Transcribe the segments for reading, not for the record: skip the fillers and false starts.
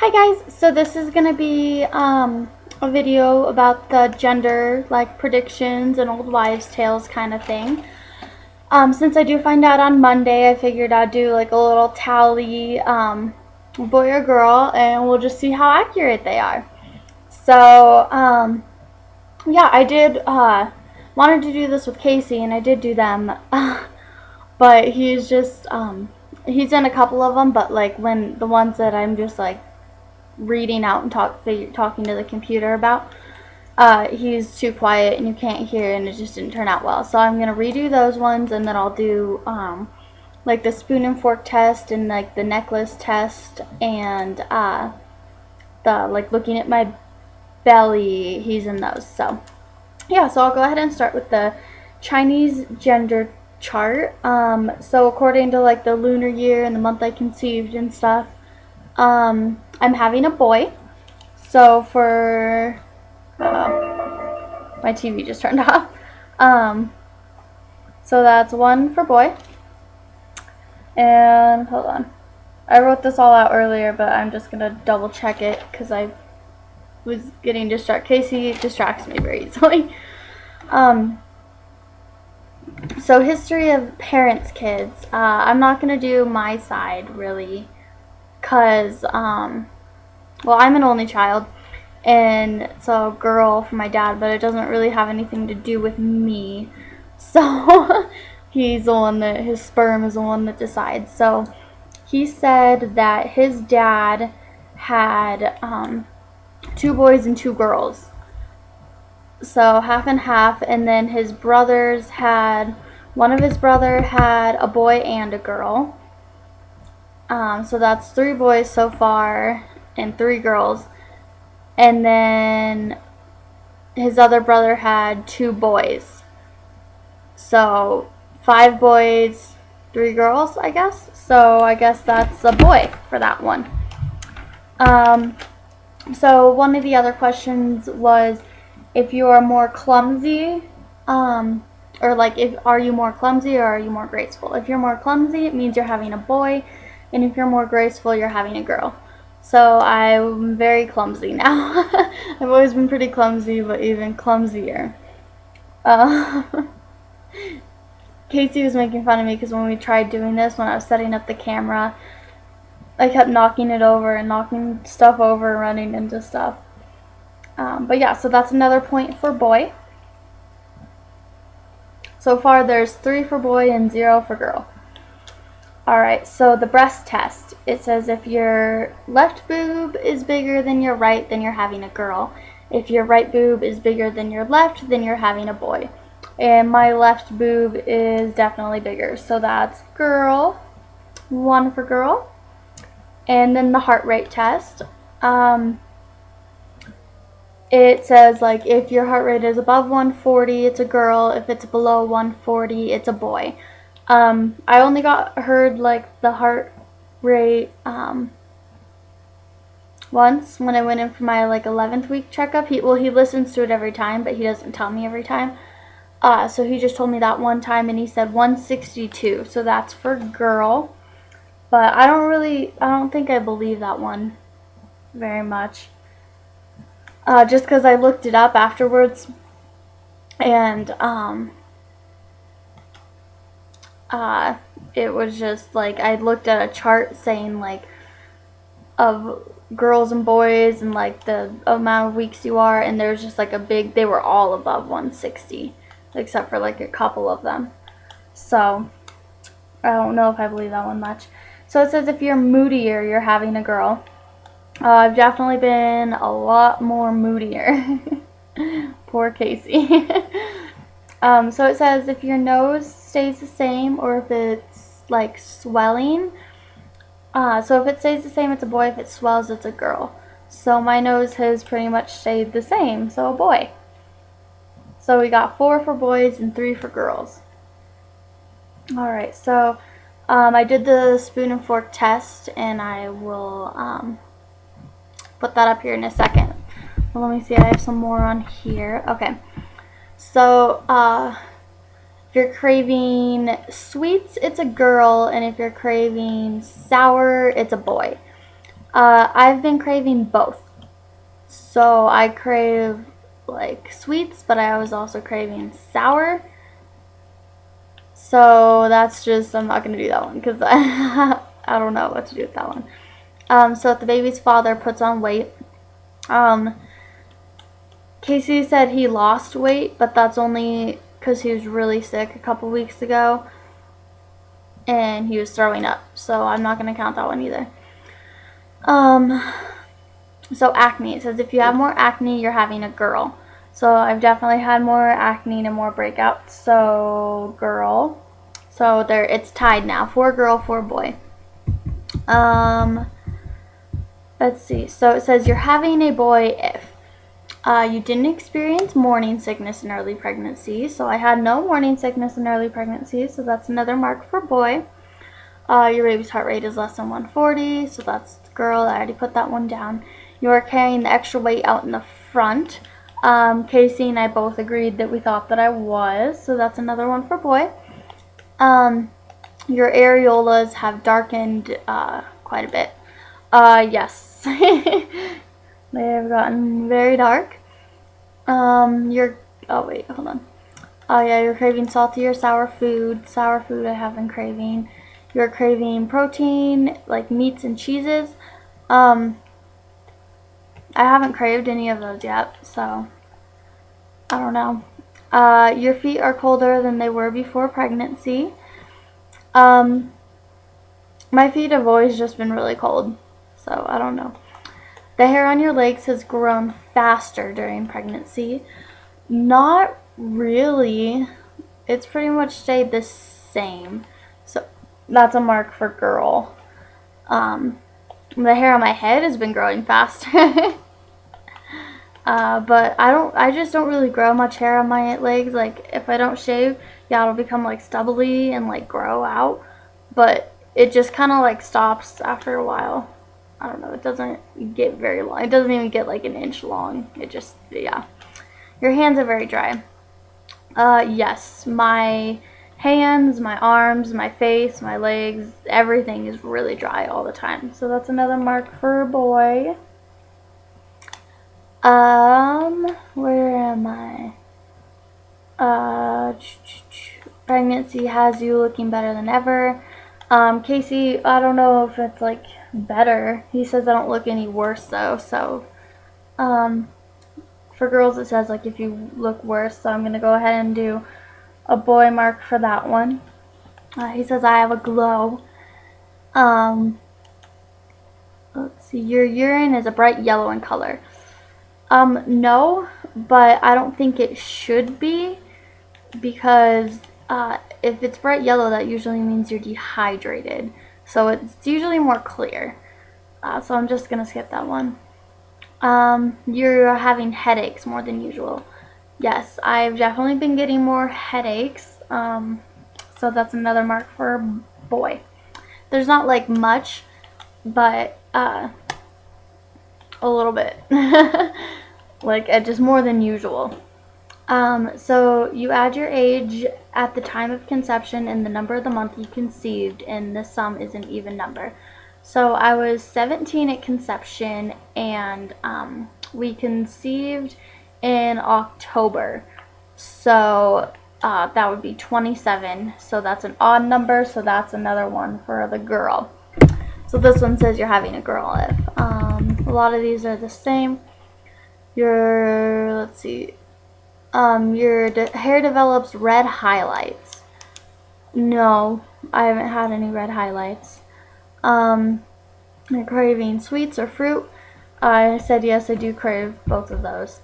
Hi guys, so this is gonna be a video about the gender like predictions and old wives' tales kind of thing. Since I do find out on Monday, I figured I'd do like a little tally, boy or girl, and we'll just see how accurate they are. So yeah, I did wanted to do this with Casey, and I did do them, but he's just he's in a couple of them, but like when the ones that I'm just like reading out and talking to the computer about, he's too quiet and you can't hear, and it just didn't turn out well. So I'm gonna redo those ones, and then I'll do like the spoon and fork test and like the necklace test and the like looking at my belly. He's in those. So yeah, so I'll go ahead and start with the Chinese gender chart. So according to like the lunar year and the month I conceived and stuff, I'm having a boy. So for my TV just turned off. So that's one for boy. And hold on, I wrote this all out earlier, but I'm just gonna double check it because I was getting distracted. Casey distracts me very easily. So history of parents' kids. I'm not gonna do my side really, cause well, I'm an only child, and so a girl for my dad, but it doesn't really have anything to do with me. So he's the one that, his sperm is the one that decides. So he said that his dad had two boys and two girls. So half and half, and then his brothers had, one of his brother had a boy and a girl. So that's three boys so far and three girls. And then his other brother had two boys. So 5 boys, 3 girls, I guess. So I guess that's a boy for that one. So one of the other questions was if you are more clumsy, or like are you more clumsy or are you more graceful? If you're more clumsy, it means you're having a boy, and if you're more graceful, you're having a girl. So I'm very clumsy now. I've always been pretty clumsy, but even clumsier. Casey was making fun of me because when we tried doing this, when I was setting up the camera, I kept knocking it over and knocking stuff over, running into stuff. But yeah, so that's another point for boy. So far there's 3 for boy and 0 for girl. Alright, so the breast test. It says if your left boob is bigger than your right, then you're having a girl. If your right boob is bigger than your left, then you're having a boy. And my left boob is definitely bigger, so that's girl. 1 for girl. And then the heart rate test. It says like if your heart rate is above 140, it's a girl. If it's below 140, it's a boy. I only heard like the heart rate once when I went in for my like 11th week checkup. He listens to it every time, but he doesn't tell me every time. So he just told me that one time, and he said 162. So that's for girl. But I don't think I believe that one very much. Just because I looked it up afterwards, and it was just like I looked at a chart saying like of girls and boys and like the amount of weeks you are, and there's just like they were all above 160 except for like a couple of them. So I don't know if I believe that one much. So it says if you're moodier, you're having a girl. I've definitely been a lot more moodier. Poor Casey. So it says if your nose stays the same or if it's like swelling. So if it stays the same, it's a boy. If it swells, it's a girl. So my nose has pretty much stayed the same, so a boy. So we got 4 for boys and 3 for girls. Alright, so I did the spoon and fork test, and I will put that up here in a second. Well, let me see, I have some more on here. Okay, so if you're craving sweets, it's a girl, and if you're craving sour, it's a boy. I've been craving both. So I crave like sweets, but I was also craving sour. So that's just, I'm not going to do that one because I don't know what to do with that one. So if the baby's father puts on weight, Casey said he lost weight, but that's only because he was really sick a couple weeks ago and he was throwing up. So I'm not going to count that one either. So acne, it says if you have more acne, you're having a girl. So I've definitely had more acne and more breakouts. So girl. So there, it's tied now. 4 girl, 4 boy. Let's see. So it says you're having a boy if you didn't experience morning sickness in early pregnancy. So I had no morning sickness in early pregnancy. So that's another mark for boy. Your baby's heart rate is less than 140. So that's girl. I already put that one down. You're carrying the extra weight out in the front. Casey and I both agreed that we thought that I was. So that's another one for boy. Your areolas have darkened quite a bit. Yes. They have gotten very dark. Oh wait, hold on. Oh yeah, you're craving salty or sour food. Sour food I have been craving. You're craving protein, like meats and cheeses. I haven't craved any of those yet, so I don't know. Your feet are colder than they were before pregnancy. My feet have always just been really cold, so I don't know. The hair on your legs has grown faster during pregnancy. Not really. It's pretty much stayed the same. So that's a mark for girl. The hair on my head has been growing faster. But I just don't really grow much hair on my legs. Like, if I don't shave, yeah, it'll become, like, stubbly and, like, grow out. But it just kind of, like, stops after a while. I don't know. It doesn't get very long. It doesn't even get, like, an inch long. It just, yeah. Your hands are very dry. Yes. My hands, my arms, my face, my legs, everything is really dry all the time. So that's another mark for a boy. Where am I? Pregnancy has you looking better than ever. Casey, I don't know if it's like better. He says I don't look any worse though, so for girls it says like if you look worse, so I'm gonna go ahead and do a boy mark for that one. He says I have a glow. Let's see, your urine is a bright yellow in color. No, but I don't think it should be, because if it's bright yellow, that usually means you're dehydrated. So it's usually more clear. So I'm just gonna skip that one. You're having headaches more than usual. Yes, I've definitely been getting more headaches. So that's another mark for boy. There's not like much, but a little bit. Like just more than usual. So you add your age at the time of conception and the number of the month you conceived, and the sum is an even number. So I was 17 at conception, and we conceived in October. So that would be 27. So that's an odd number, so that's another one for the girl. So this one says you're having a girl if. A lot of these are the same. Let's see. Your hair develops red highlights. No, I haven't had any red highlights. You're craving sweets or fruit. I said yes, I do crave both of those.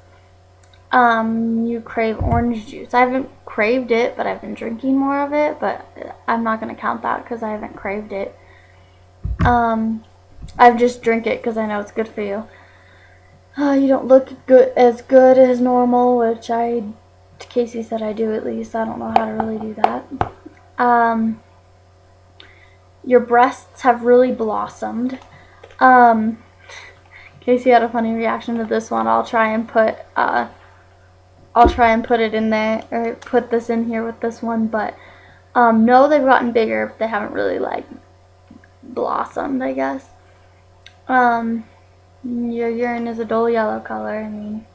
You crave orange juice. I haven't craved it, but I've been drinking more of it, but I'm not going to count that because I haven't craved it. I just drink it because I know it's good for you. You don't look good as normal, which Casey said I do at least. I don't know how to really do that. Your breasts have really blossomed. Casey had a funny reaction to this one. I'll try and put it in there, or put this in here with this one, but no, they've gotten bigger, but they haven't really like blossomed, I guess. Your urine is a dull yellow color. I mean,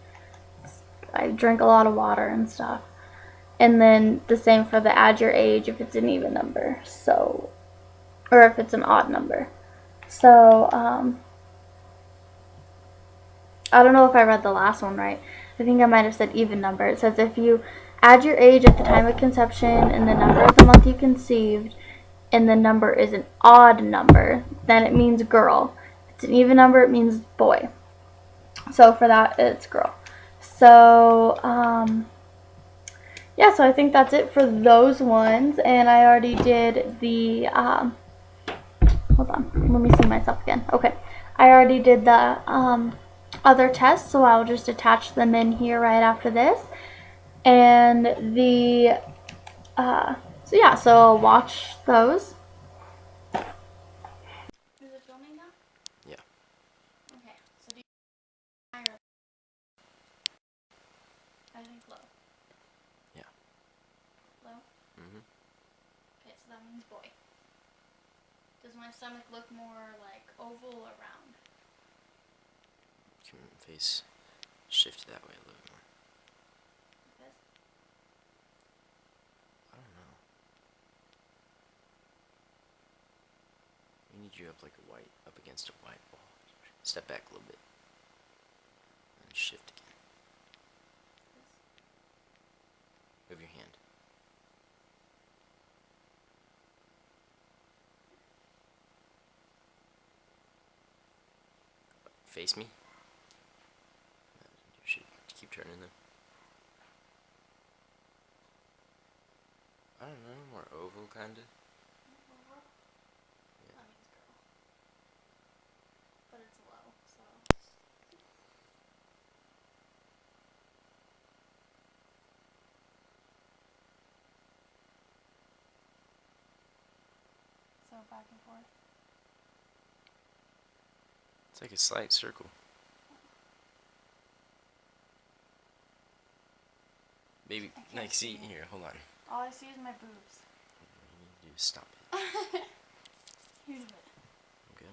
I drink a lot of water and stuff. And then the same for the add your age if it's an even number. So, or if it's an odd number. So, I don't know if I read the last one right. I think I might have said even number. It says if you add your age at the time of conception and the number of the month you conceived, and the number is an odd number, then it means girl. If it's an even number, it means boy. So for that, it's girl. So, yeah, so I think that's it for those ones. And I already did the, hold on, let me see myself again. Okay, I already did the other tests, so I'll just attach them in here right after this. And the, so yeah, so I'll watch those. Is it filming now? Yeah. Okay, so do you I think low. Yeah. Low? Mhm. Okay, so that means boy. Does my stomach look more like oval or round? Can face shift that way a little bit more. Like this? I don't know. We need you up like a white, up against a white wall. Step back a little bit. And shift again. Move your hand. Face me. You should keep turning them. I don't know, more oval kinda. That means girl. But it's low, so. So back and forth. It's like a slight circle. Maybe, like, see, here, hold on. All I see is my boobs. You need to stop it. Here's a bit. Okay.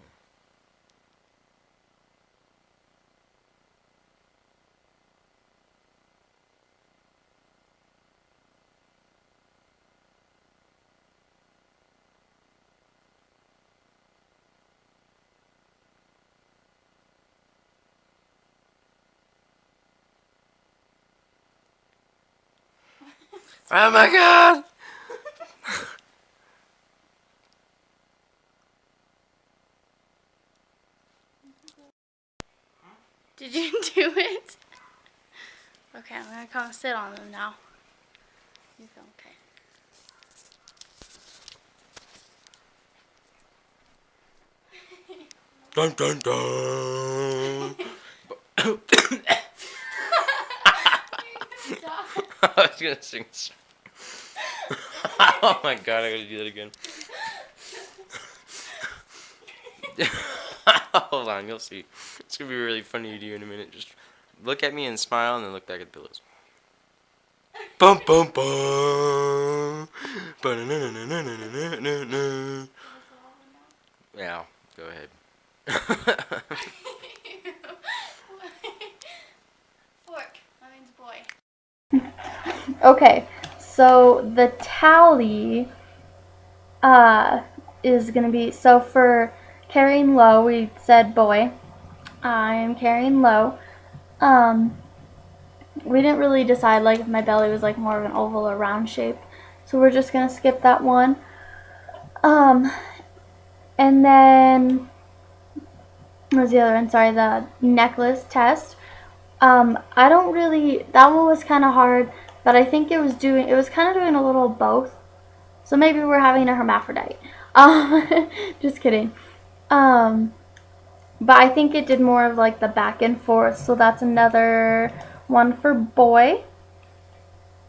Oh my god! Did you do it? Okay, I'm gonna come sit on them now. You feel okay. Dun dun dun! I was gonna sing a song. Oh my god, I gotta do that again. Hold on, you'll see. It's gonna be really funny to do in a minute. Just look at me and smile and then look back at the pillows. Bum bum bum. Ba-na-na-na-na-na-na-na-na. Yeah, go ahead. Fork. That means boy. Okay, so the tally is gonna be, so for carrying low, we said boy. I'm carrying low. We didn't really decide like if my belly was like more of an oval or round shape, so we're just gonna skip that one. And then what was the other one? Sorry, the necklace test. I don't really, that one was kind of hard, but I think it was kind of doing a little both. So maybe we're having a hermaphrodite. Just kidding. But I think it did more of like the back and forth. So that's another one for boy.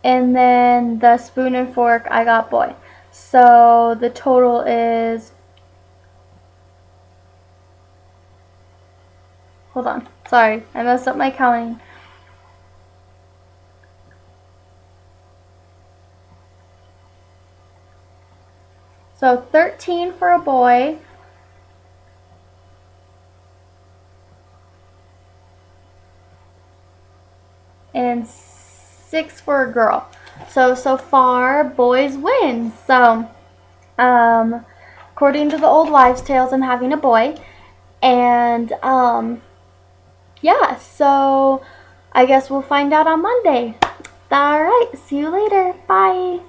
And then the spoon and fork, I got boy. So the total is, hold on, sorry, I messed up my counting. So 13 for a boy, and 6 for a girl. So far, boys win. So, according to the old wives' tales, I'm having a boy. And, yeah, so I guess we'll find out on Monday. Alright, see you later. Bye.